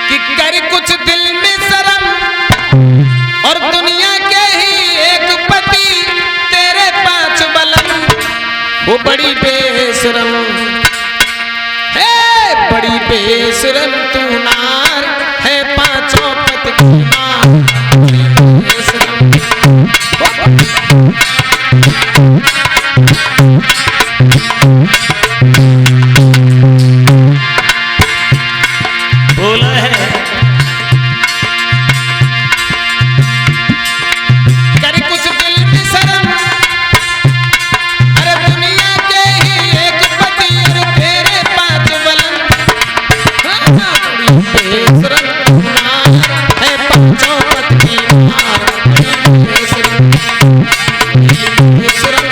कि कर कुछ दिल में शर्म और दुनिया के ही एक पति तेरे 5 बलम, वो बड़ी बेशरम है, बड़ी बेशरम तू नार है, 5 पति की मां बेशरम। बोला है कर कुछ दिल में शर्म, अरे दुनिया के ही एक पति और तेरे 5 बलम, बड़ी बेशरम तू नार है, 5 पति की मां बेशरम बेशरम।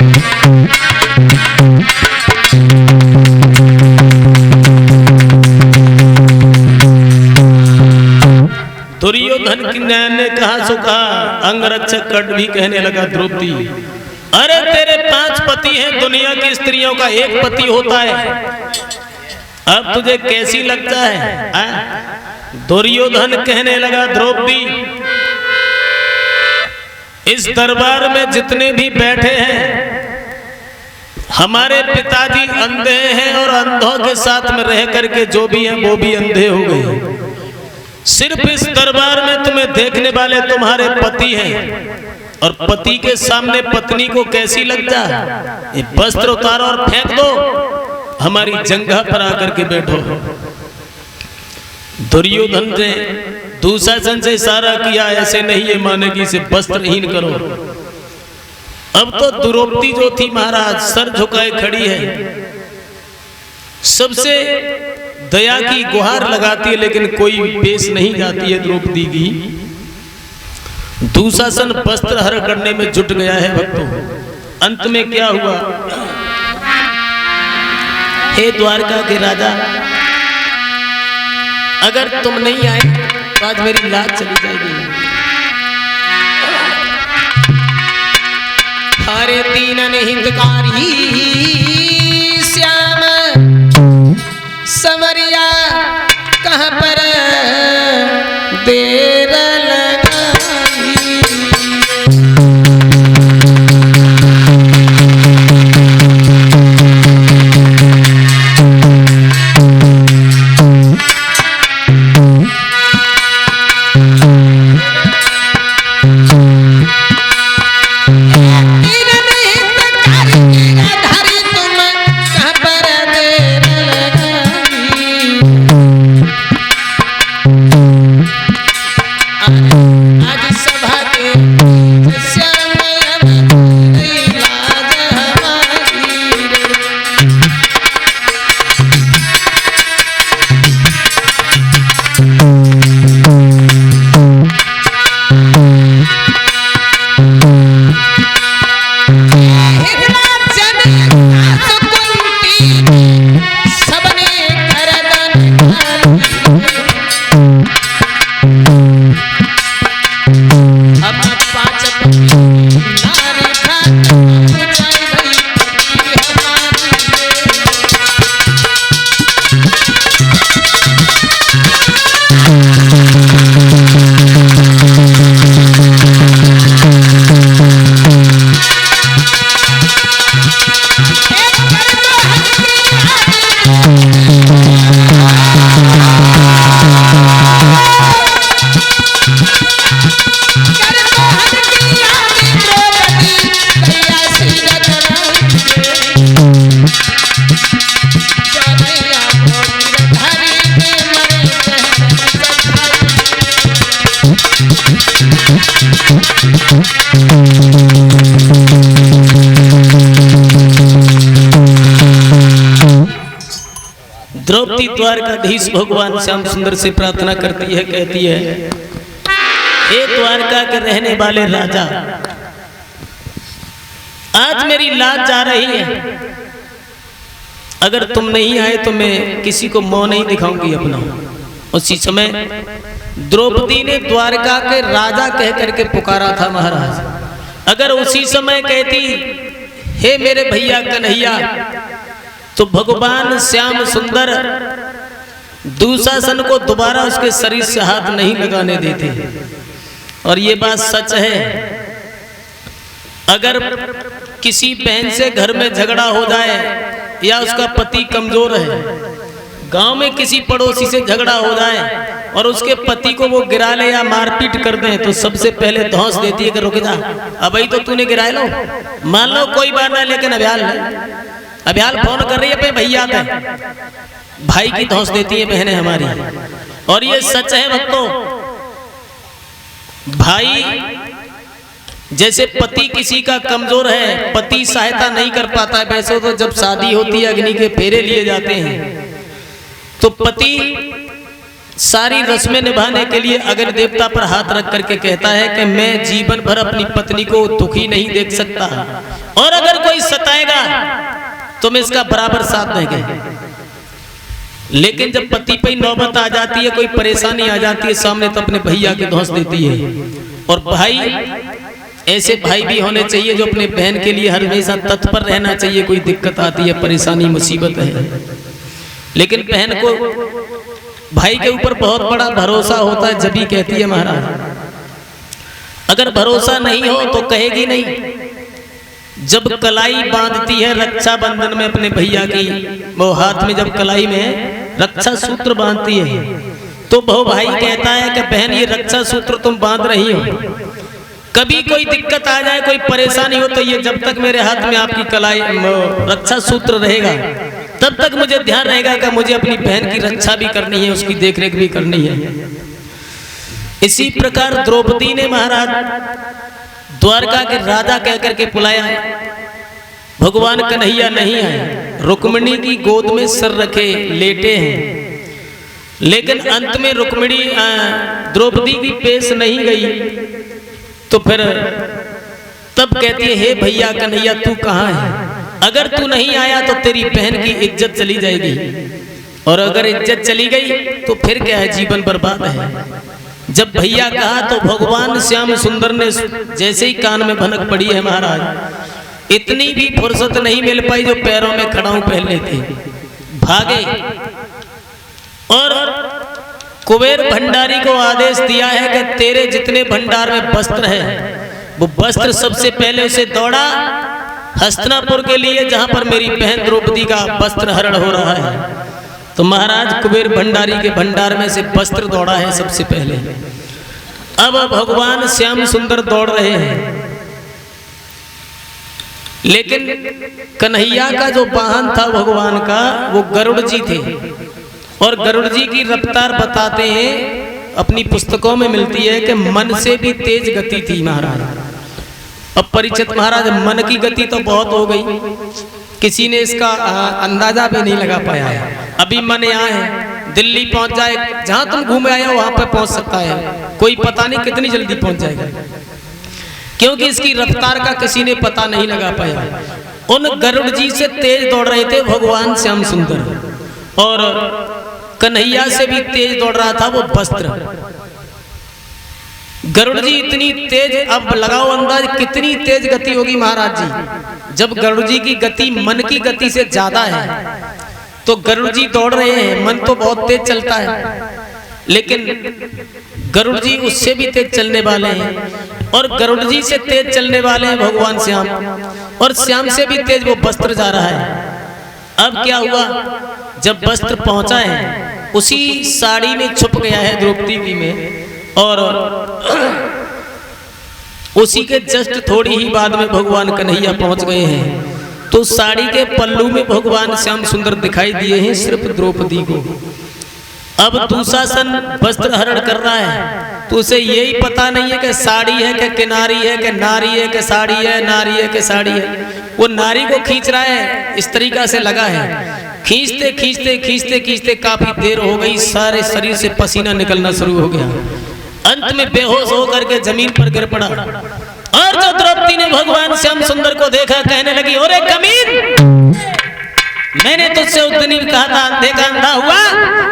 दुर्योधन की नैन ने कहा सो कहा, अंगरक्षक कर्ण भी कहने लगा द्रौपदी, अरे तेरे 5 पति हैं, दुनिया की स्त्रियों का एक पति होता है, अब तुझे कैसी लगता है? दुर्योधन कहने लगा द्रौपदी, इस दरबार में जितने भी बैठे हैं हमारे पिताजी अंधे हैं और अंधों के साथ में रह करके जो भी हैं वो भी अंधे हो गए। सिर्फ इस दरबार में तुम्हें देखने वाले तुम्हारे पति हैं और पति के सामने पत्नी को कैसी लगता है? ये वस्त्र उतारो और फेंक दो, हमारी जंघा पर आकर के बैठो। दुर्योधन ने दुशासन से इशारा किया, ऐसे नहीं ये मानेगी, इसे वस्त्रहीन करो। अब तो द्रौपदी जो थी महाराज सर झुकाए खड़ी है, सबसे दया की गुहार लगाती है, लेकिन कोई पेश नहीं जाती है द्रौपदी की। दुशासन वस्त्र हर करने में जुट गया है भक्तों। अंत में क्या हुआ? हे द्वारका के राजा, अगर तुम नहीं आए तो आज मेरी लाज चली जाएगी। हरे 3 हितकारी श्याम समरिया कहाँ पर देर लगाई। द्रौपदी द्वारकाधीश भगवान श्याम सुंदर से प्रार्थना करती है, कहती है, हे द्वारका के रहने वाले राजा, आज मेरी लाज जा रही है, अगर तुम नहीं आए तो मैं किसी को मुंह नहीं दिखाऊंगी अपना। उसी समय द्रौपदी ने द्वारका के राजा कह करके पुकारा था महाराज। अगर उसी समय कहती, हे मेरे भैया कन्हैया, तो भगवान श्याम सुंदर दुशासन को दोबारा उसके शरीर से हाथ नहीं लगाने देते। और ये बात सच है, अगर किसी बहन से घर में झगड़ा हो जाए या उसका पति कमजोर है, गांव में किसी पड़ोसी से झगड़ा हो जाए और उसके पति को वो गिरा ले या मारपीट कर दे, तो सबसे पहले धौंस देती है कि रुक जा, अभी तो तूने गिराए लो, मान लो कोई बात नहीं, लेकिन अभ्याल फोन कर रही है पे भैया पे, भाई की धौंस देती है बहनें हमारी। और ये सच है भक्तों, भाई जैसे पति किसी का कमजोर है, पति सहायता नहीं कर पाता है, वैसे तो जब शादी होती है अग्नि के फेरे लिए जाते हैं, तो पति सारी रस्में निभाने के लिए अग्नि देवता पर हाथ रख करके कहता है कि मैं जीवन भर अपनी पत्नी को दुखी नहीं देख सकता, और अगर कोई सताएगा तो मैं इसका बराबर साथ देंगे। लेकिन जब पति पे नौबत आ जाती है, कोई परेशानी आ जाती है सामने, तो अपने भैया की धौंस देती है। और भाई, ऐसे भाई भी होने चाहिए जो अपने बहन के लिए हमेशा तत्पर रहना चाहिए, कोई दिक्कत आती है, परेशानी मुसीबत है, लेकिन बहन को भाई के ऊपर बहुत बड़ा भरोसा होता है, जब ही कहती है महाराज। अगर भरोसा नहीं हो तो कहेगी नहीं। जब कलाई बांधती है रक्षाबंधन में अपने भैया की, वो हाथ में जब कलाई में रक्षा सूत्र बांधती है, तो वो भाई कहता है कि बहन ये रक्षा सूत्र तुम बांध रही हो, कभी कोई दिक्कत आ जाए, कोई परेशानी हो, तो ये जब तक मेरे हाथ में आपकी कलाई रक्षा सूत्र रहेगा, तब तक मुझे ध्यान रहेगा कि मुझे अपनी बहन की रक्षा भी करनी है, उसकी देखरेख भी करनी है। इसी प्रकार द्रौपदी ने महाराज द्वारका के राजा कहकर के बुलाया, भगवान कन्हैया नहीं आए, रुक्मिणी की गोद में सर रखे लेटे हैं, लेकिन अंत में रुक्मिणी द्रौपदी की पेश नहीं गई, तो फिर तब कहती है हे भैया कन्हैया तू कहाँ है, अगर तू नहीं आया तो तेरी बहन की इज्जत चली जाएगी, और अगर इज्जत चली गई तो फिर क्या है, जीवन बर्बाद है। जब भैया कहा तो भगवान श्याम सुंदर ने जैसे ही कान में भनक पड़ी है महाराज, इतनी भी फुर्सत नहीं मिल पाई जो पैरों में खड़ाऊ पहन लेते, भागे और कुबेर भंडारी को आदेश दिया है कि तेरे जितने भंडार में वस्त्र है, वो वस्त्र सबसे पहले उसे दौड़ा हस्तिनापुर के लिए, जहां पर मेरी बहन द्रौपदी का वस्त्र हरण हो रहा है। तो महाराज कुबेर भंडारी के भंडार में से वस्त्र दौड़ा है सबसे पहले। अब भगवान श्याम सुंदर दौड़ रहे हैं, लेकिन कन्हैया का जो वाहन था भगवान का, वो गरुड़ जी थे, और गरुड़ जी की रफ्तार बताते हैं, अपनी पुस्तकों में मिलती है कि मन से भी तेज गति थी महाराज। अब परिचित महाराज, मन की गति तो बहुत हो गई, किसी ने इसका अंदाजा भी नहीं लगा पाया है। अभी मन यहाँ है, दिल्ली पहुंच जाए, जहां तुम घूमे आए हो वहां पे पहुंच सकता है, कोई पता नहीं कितनी जल्दी पहुंच जाएगा, क्योंकि इसकी रफ्तार का किसी ने पता नहीं लगा पाया। उन गरुड़ जी से तेज दौड़ रहे थे भगवान श्याम सुंदर, और कन्हैया से भी तेज दौड़ रहा था वो वस्त्र। गरुड़ जी इतनी तेज, अब लगाओ अंदाज कितनी तेज गति होगी महाराज जी। जब गरुड़ जी की गति मन की गति से ज्यादा है, तो गरुड़ जी दौड़ रहे हैं, मन तो बहुत तेज चलता है, लेकिन गरुड़ जी उससे भी तेज चलने वाले हैं, और गरुड़ जी से तेज चलने वाले हैं भगवान श्याम, और श्याम से भी तेज वो वस्त्र जा रहा है। अब क्या हुआ, जब वस्त्र पहुंचा है, उसी साड़ी में छुप गया है द्रौपदी की में, और उसी के जस्ट थोड़ी ही बाद में भगवान कन्हैया पहुंच गए हैं। तो साड़ी के पल्लू में भगवान श्याम सुंदर दिखाई दिए हैं सिर्फ द्रौपदी को। अब दुशासन वस्त्र हरण कर रहा है, तो उसे यही पता नहीं है कि साड़ी है कि किनारी है कि नारी है कि साड़ी है, नारी है कि साड़ी है। वो नारी को खींच रहा है, इस तरीका से लगा है, खींचते खींचते खींचते खींचते काफी देर हो गई, सारे शरीर से पसीना निकलना शुरू हो गया, अंत में बेहोश होकर के जमीन पर गिर पड़ा। और जो द्रौपदी ने भगवान श्याम सुंदर को देखा, कहने लगी, ओरे कमीन, मैंने तुझसे उस दिन कहा था अंधे का अंधा हुआ,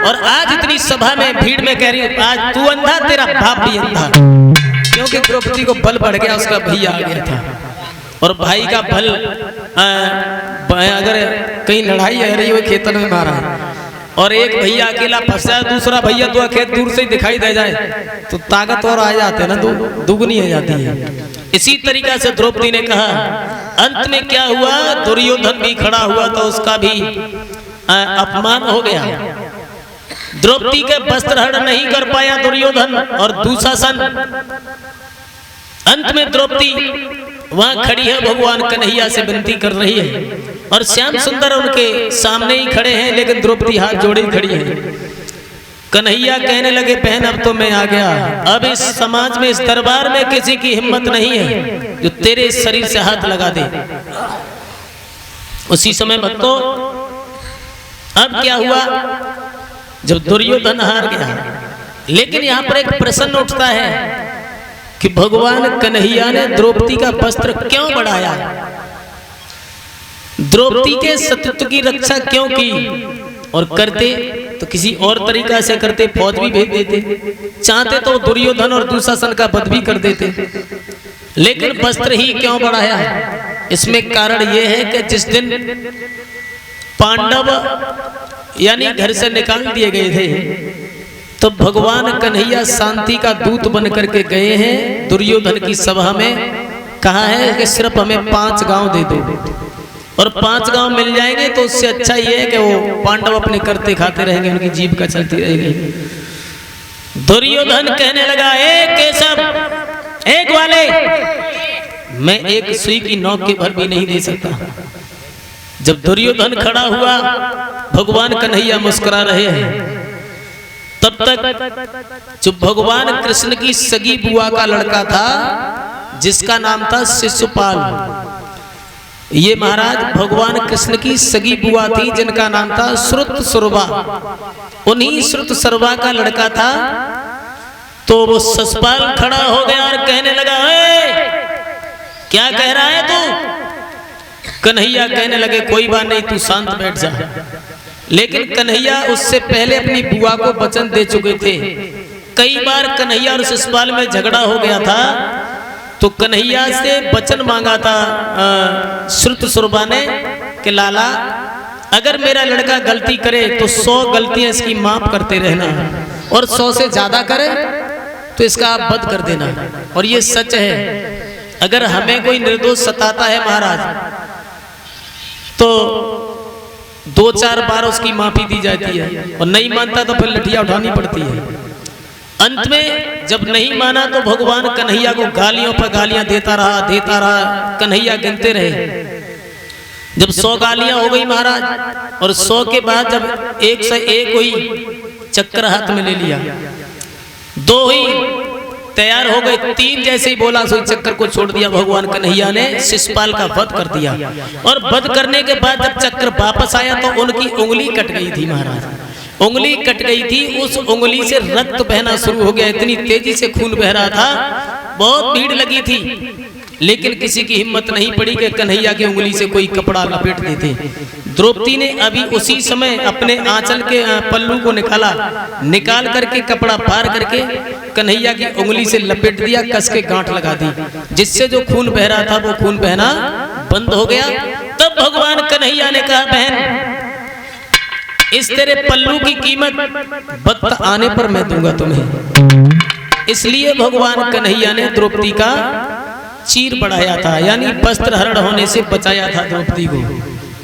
और आज इतनी सभा में भीड़ में कह रही आज तू अंधा, तेरा बाप भी अंधा। क्योंकि द्रौपदी को बल बढ़ गया, उसका भैया आ गया था, और भाई का बल अगर कहीं लड़ाई है रही हो, खेतन में मारा है, और एक भैया अकेला फंसा, दूसरा भैया तो खेत दूर से ही दिखाई दे जाए तो ताकत और आ जाते ना, दुगनी हो जाती है। इसी तरीका से द्रौपदी ने कहा। अंत में क्या हुआ, दुर्योधन भी खड़ा हुआ तो उसका भी अपमान हो गया। द्रौपदी के वस्त्र हरण नहीं कर पाया दुर्योधन और दुशासन। अंत में द्रौपदी वहां खड़ी है, भगवान कन्हैया से विनती कर रही है और श्याम सुंदर उनके सामने ही खड़े हैं, लेकिन द्रौपदी हाथ जोड़े खड़ी है। कन्हैया कहने लगे, बहन अब तो मैं आ गया, अब इस समाज में, इस दरबार में किसी की हिम्मत नहीं है जो तेरे शरीर से हाथ लगा दे। उसी समय भक्तों अब क्या हुआ, जब दुर्योधन हार गया, लेकिन यहां पर एक प्रश्न उठता है कि भगवान कन्हैया ने द्रौपदी का वस्त्र क्यों बढ़ाया, द्रौपदी के सतत्व की रक्षा क्यों की, और करते तो किसी और तरीका से करते, फौज भी भेज देते, चाहते तो दुर्योधन और दुशासन का वध भी कर देते, लेकिन वस्त्र ही क्यों बढ़ाया। इसमें कारण यह है कि जिस दिन पांडव यानी घर से निकाल दिए गए थे, तो भगवान कन्हैया शांति का दूत बन करके गए हैं दुर्योधन की सभा में। कहा है कि सिर्फ हमें 5 गांव दे दो, और 5 गांव मिल जाएंगे तो उससे अच्छा ये है कि वो पांडव अपने करते खाते रहेंगे, उनकी जीविका चलती रहेगी। दुर्योधन कहने लगा, एक केशव, एक वाले, मैं एक सुई की नोक के भर भी नहीं दे सकता। जब दुर्योधन खड़ा हुआ, भगवान कन्हैया मुस्कुरा रहे हैं। तब तक जो भगवान कृष्ण की सगी बुआ का लड़का था, जिसका नाम था शिशुपाल, ये महाराज भगवान कृष्ण की सगी बुआ थी, जिनका नाम था श्रुतसुरवा। उन्हीं श्रुतसुरवा का लड़का था। तो वो शिशुपाल खड़ा हो गया और कहने लगा, क्या कह रहा है तू? कन्हैया कहने लगे, कोई बात नहीं, तू शांत बैठ जा। लेकिन कन्हैया उससे पहले अपनी बुआ को वचन दे चुके थे। कई बार कन्हैया और शिशुपाल में झगड़ा हो गया था, तो कन्हैया से वचन मांगा था श्रुतसुरवा ने कि लाला, अगर मेरा लड़का गलती करे तो 100 गलतियां इसकी माफ करते रहना, और 100 से ज्यादा करे तो इसका आप वध कर देना। और ये सच है, अगर हमें कोई निर्दोष सताता है महाराज, तो 2-4 बार उसकी माफी दी जाती है, और नहीं मानता तो फिर लठिया उठानी पड़ती है। अंत में जब नहीं माना तो भगवान कन्हैया को गालियों पर गालियां देता रहा। कन्हैया गिनते रहे। जब 100 गालियां हो गई महाराज, और 100 के बाद जब 1 से 1 हुई, चक्र हाथ में ले लिया, 2 हुई, तैयार हो गए, 3 जैसे ही बोला सो चक्कर को छोड़ दिया भगवान कन्हैया ने, शिशुपाल का वध कर दिया। और वध करने के बाद जब चक्र वापस आया तो उनकी उंगली कट गई थी महाराज, उंगली कट गई थी। उस उंगली से रक्त बहना शुरू हो गया, इतनी तेजी से खून बह रहा था, बहुत भीड़ लगी थी, लेकिन किसी की हिम्मत नहीं पड़ी कि कन्हैया की उंगली से कोई कपड़ा लपेट देते। द्रौपदी ने अभी उसी समय अपने आंचल के पल्लू को निकाल करके कपड़ा फाड़ करके कन्हैया की उंगली से लपेट दिया, कस के गांठ लगा दी, जिससे जो खून बह रहा था वो खून बहना बंद हो गया। तब भगवान कन्हैया ने कहा, बहन, इस तेरे पल्लू की कीमत वक्त आने पर मैं दूंगा तुम्हें। इसलिए भगवान कन्हैया ने द्रौपदी का चीर बढ़ाया था, यानी वस्त्र हरण होने से बचाया था द्रौपदी को।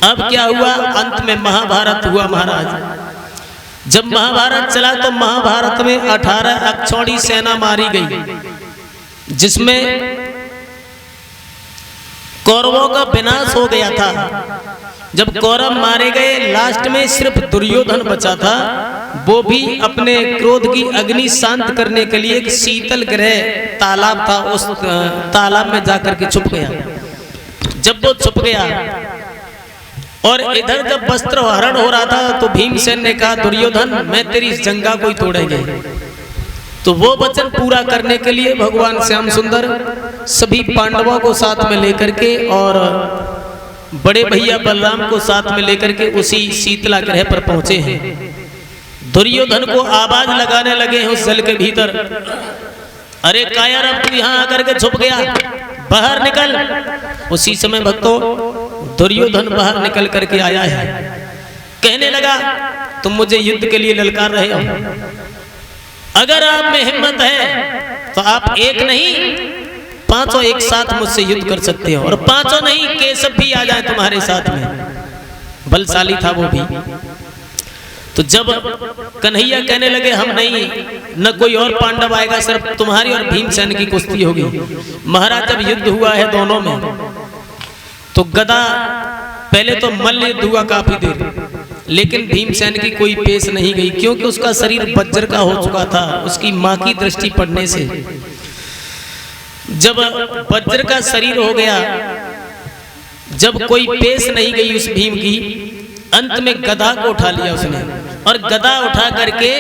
अब क्या हुआ, अंत में महाभारत हुआ महाराज। जब महाभारत चला तो महाभारत में 18 अक्षौणी सेना मारी गई, जिसमें कौरवों का विनाश हो गया था। जब कौरव मारे गए, लास्ट में सिर्फ दुर्योधन बचा था, वो भी अपने क्रोध की अग्नि शांत करने के लिए एक शीतल ग्रह तालाब था, उस तालाब में जाकर के छुप गया। जब वो छुप गया और इधर जब वस्त्र हरण हो रहा था, तो भीमसेन ने कहा, दुर्योधन, मैं तेरी इस जंगा को ही तोड़ेंगे। तो वो वचन पूरा करने के लिए भगवान श्याम सुंदर सभी पांडवों को साथ में लेकर के और बड़े भैया बलराम को साथ में लेकर के उसी शीतला ग्रह पर पहुंचे हैं। दुर्योधन को आवाज लगाने लगे हैं उस जल के भीतर, अरे कायर, अब तू यहाँ आकर के छुप गया, बाहर निकल। उसी समय भक्तों दुर्योधन बाहर निकल करके आया है। कहने लगा तुम मुझे युद्ध के लिए ललकार रहे हो, अगर आप में हिम्मत है तो आप एक नहीं 500 एक साथ मुझसे युद्ध कर सकते हो, और 500 नहीं केशव भी आ जाए तुम्हारे साथ में। बलशाली था वो भी। तो जब कन्हैया कहने लगे हम नहीं, न कोई और पांडव आएगा, सिर्फ तुम्हारी और भीमसेन की कुश्ती होगी। महाराज जब युद्ध हुआ है दोनों में, तो गदा पहले तो मल्ल युद्ध हुआ काफी देर, लेकिन भीमसेन की कोई पेश नहीं गई, क्योंकि उसका शरीर वज्र का हो चुका था उसकी मां की दृष्टि पड़ने से। जब वज्र का शरीर हो गया, जब कोई पेश नहीं गई उस भीम की, अंत में गदा को उठा लिया उसने, और गदा उठा करके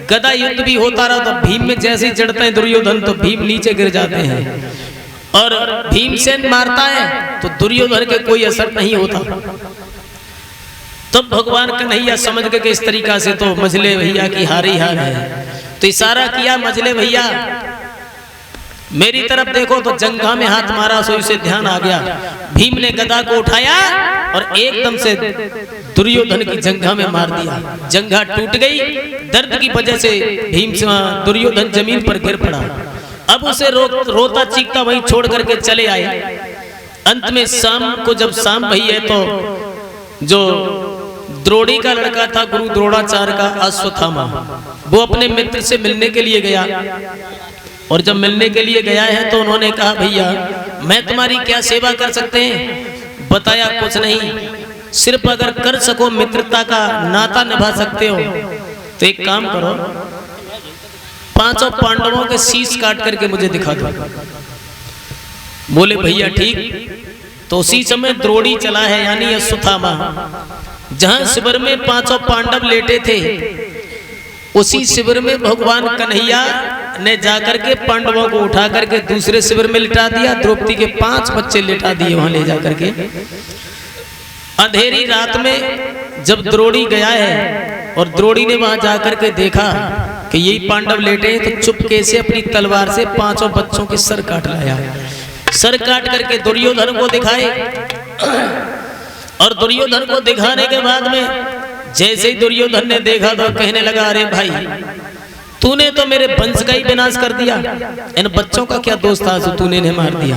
गदा युद्ध भी होता रहा। तो भीम में जैसे ही चढ़ते हैं दुर्योधन तो भीम नीचे गिर जाते हैं, और भीमसेन मारता है तो दुर्योधन के कोई असर नहीं होता। तब भगवान कन्हैया समझ गए कि इस तरीका से तो मझले भैया की हारी हार है, तो इशारा किया मझले भैया मेरी तरफ देखो, तो जंघा में हाथ मारा, सो इसे ध्यान आ गया। भीम ने गदा को उठाया और एकदम से दुर्योधन की जंघा में मार दिया, जंघा टूट गई। दर्द की वजह से भीम दुर्योधन जमीन पर गिर पड़ा। अब उसे रोता चीखता वहीं छोड़ करके चले आए। अंत में शाम को जब शाम भई है, तो जो द्रोणी का लड़का था गुरु द्रोणाचार्य का अश्वत्थामा, वो अपने मित्र से मिलने के लिए गया, और जब मिलने के लिए गया है तो उन्होंने कहा भैया मैं तुम्हारी क्या सेवा कर सकते हैं। बताया कुछ नहीं, सिर्फ अगर कर सको मित्रता का नाता निभा सकते हो तो एक काम करो, 500 पांडवों के शीश काट करके मुझे दिखा दो। बोले भैया ठीक। तो उसी समय द्रोणी चला है, यानी अश्वत्थामा, जहां शिविर में 500 पांडव लेटे थे, उसी शिविर में भगवान कन्हैया ने जाकर के पांडवों को उठा करके दूसरे शिविर में लिटा दिया। द्रौपदी के 5 बच्चे लिटा दिए वहां ले जाकर के। अंधेरी रात में जब द्रोणी गया है और द्रोणी ने वहां जाकर के देखा कि यही पांडव लेटे हैं, तो चुपके से अपनी तलवार से 500 बच्चों के सर काट लाया। सर काट करके दुर्योधन को दिखाए, और दुर्योधन को दिखाने के बाद में जैसे ही दुर्योधन ने देखा तो कहने लगा अरे भाई तूने तो मेरे वंश का ही विनाश कर दिया, इन बच्चों का क्या दोष था जो तूने इन्हें मार दिया।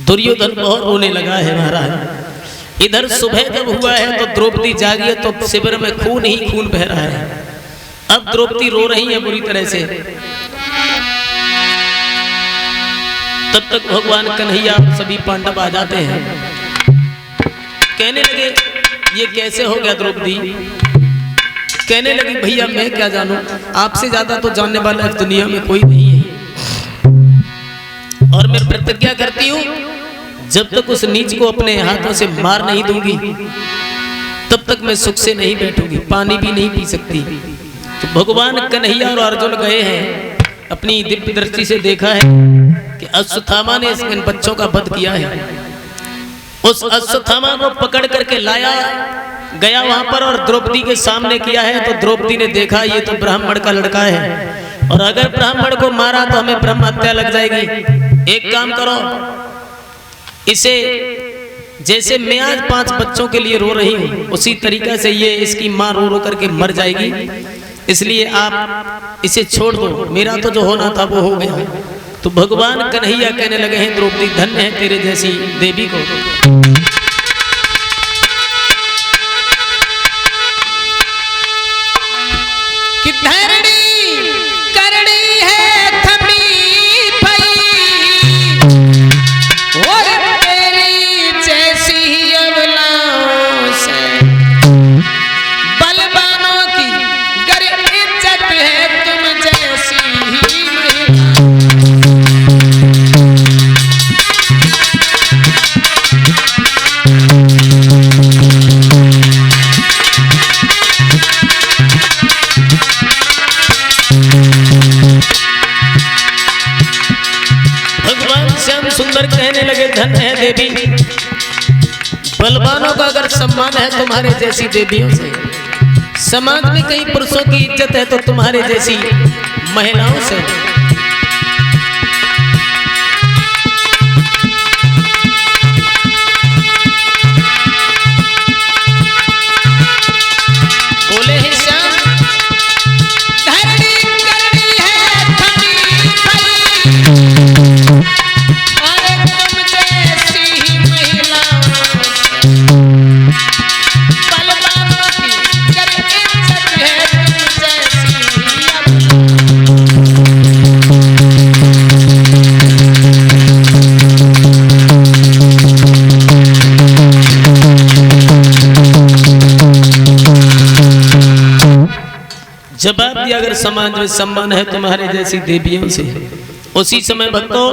दुर्योधन बहुत रोने लगा है महाराज। इधर सुबह जब हुआ है तो द्रौपदी जागी है, तो शिविर में खून ही खून बह रहा है। अब द्रौपदी रो रही है बुरी तरह से। तब तक भगवान कन्हैया सभी पांडव आ जाते हैं। कहने लगे ये कैसे हो गया द्रौपदी। कहने लगी भैया मैं क्या जानूं, आपसे ज्यादा तो जानने वाला इस दुनिया में कोई नहीं है, और मैं प्रतिज्ञा करती हूं जब तक उस नीच को अपने हाथों से मार नहीं दूंगी तब तक मैं सुख से नहीं बैठूंगी, पानी भी नहीं पी सकती। तो भगवान कन्हैया और अर्जुन गए हैं, अपनी दिव्य दृष्टि से देखा है कि अश्वत्थामा ने इन बच्चों का वध किया है। उस अश्वत्थामा को पकड़ करके लाया गया वहां पर और द्रौपदी के सामने किया है। तो द्रौपदी ने देखा ये तो ब्राह्मण का लड़का है, और अगर ब्राह्मण को मारा तो हमें ब्रह्म हत्या लग जाएगी। एक काम करो, इसे जैसे मैं आज 5 बच्चों के लिए रो रही हूं उसी तरीका से ये इसकी मां रो रो करके मर जाएगी, इसलिए आप इसे छोड़ दो, मेरा तो जो होना था वो हो गया। तो भगवान कन्हैया कहने लगे हैं द्रौपदी धन्य है तेरे जैसी देवी को। कि धरणी करणी है थमी भई, और तेरी जैसी अबलाओं से बलवानों की गर इज्जत है तुम जैसी ही महिला। सुंदर कहने लगे धन्य है देवी, बलवानों का अगर सम्मान है तुम्हारे जैसी देवियों से, समाज में कई पुरुषों की इज्जत है तो तुम्हारे जैसी महिलाओं से। जवाब दिया, अगर समाज में सम्मान है तुम्हारे जैसी देवियों से। उसी समय भक्तों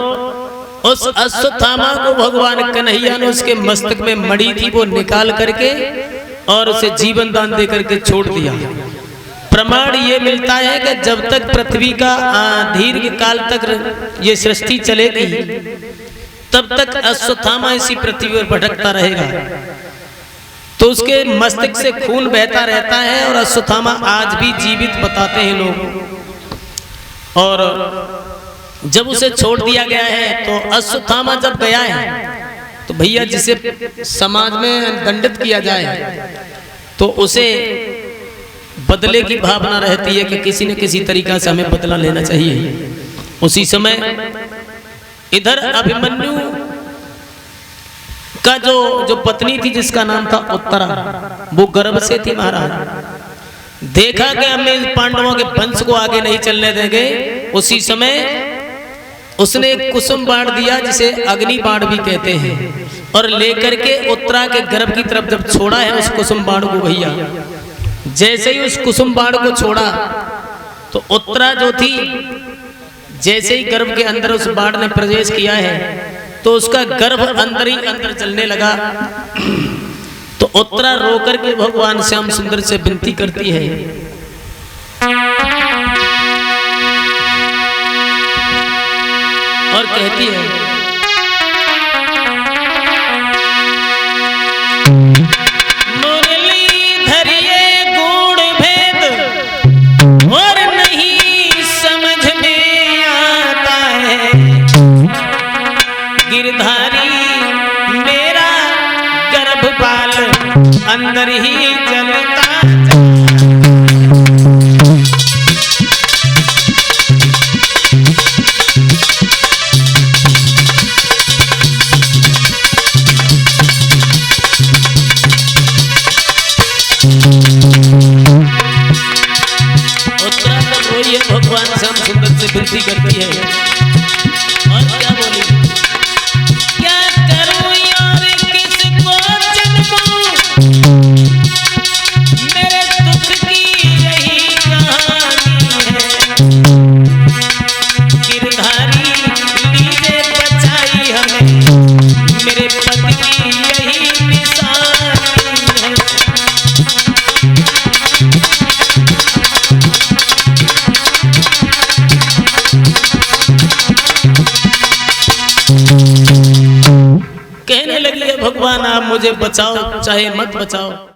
उस अश्वत्थामा को भगवान कन्हैया ने उसके मस्तक में मणि थी वो निकाल करके और उसे जीवन दान दे करके छोड़ दिया। प्रमाण ये मिलता है कि जब तक पृथ्वी का दीर्घ काल तक ये सृष्टि चलेगी तब तक अश्वत्थामा इसी पृथ्वी पर भटकता रहेगा। तो उसके मस्तक से खून बहता रहता है और अश्वत्थामा आज भी जीवित बताते हैं लोग। और जब उसे छोड़ दिया गया है तो अश्वत्थामा जब गया है तो भैया जिसे समाज में दंडित किया जाए तो उसे बदले की भावना रहती है कि किसी न किसी तरीका से हमें बदला लेना चाहिए। उसी समय इधर अभिमन्यु का जो पत्नी थी जिसका नाम था उत्तरा, वो गर्भ से थी महाराज। देखा कि हमें पांडवों के वंश को आगे नहीं चलने देंगे। उसी समय उसने एक कुसुम बाण दिया जिसे अग्नि बाण भी कहते हैं, और लेकर के उत्तरा के गर्भ की तरफ जब छोड़ा है उस कुसुम बाण को भैया, जैसे ही उस कुसुम बाण को छोड़ा तो उत्तरा जो थी जैसे ही गर्भ के अंदर उस बाण ने प्रवेश किया है तो उसका गर्भ अंदर ही अंदर चलने लगा। तो उत्तरा रो करके भगवान श्याम सुंदर से विनती करती है, और कहती है मुरली धरिए गूढ़ भेद और नहीं समझ में आता है, गिरधारी मेरा गर्भपाल अंदर ही जलता। उत्तरा जब रोई है भगवान श्याम सुंदर से विनती करती है, और क्या बोली, क्या करूं यार किसको जन्मूं, मेरे दुख की यही कहानी है, गिरधारी लीजिए बचाई हमें, मेरे पति की यही निशानी है। कहने लगी है भगवान आप मुझे बचाओ चाहे मत बचाओ।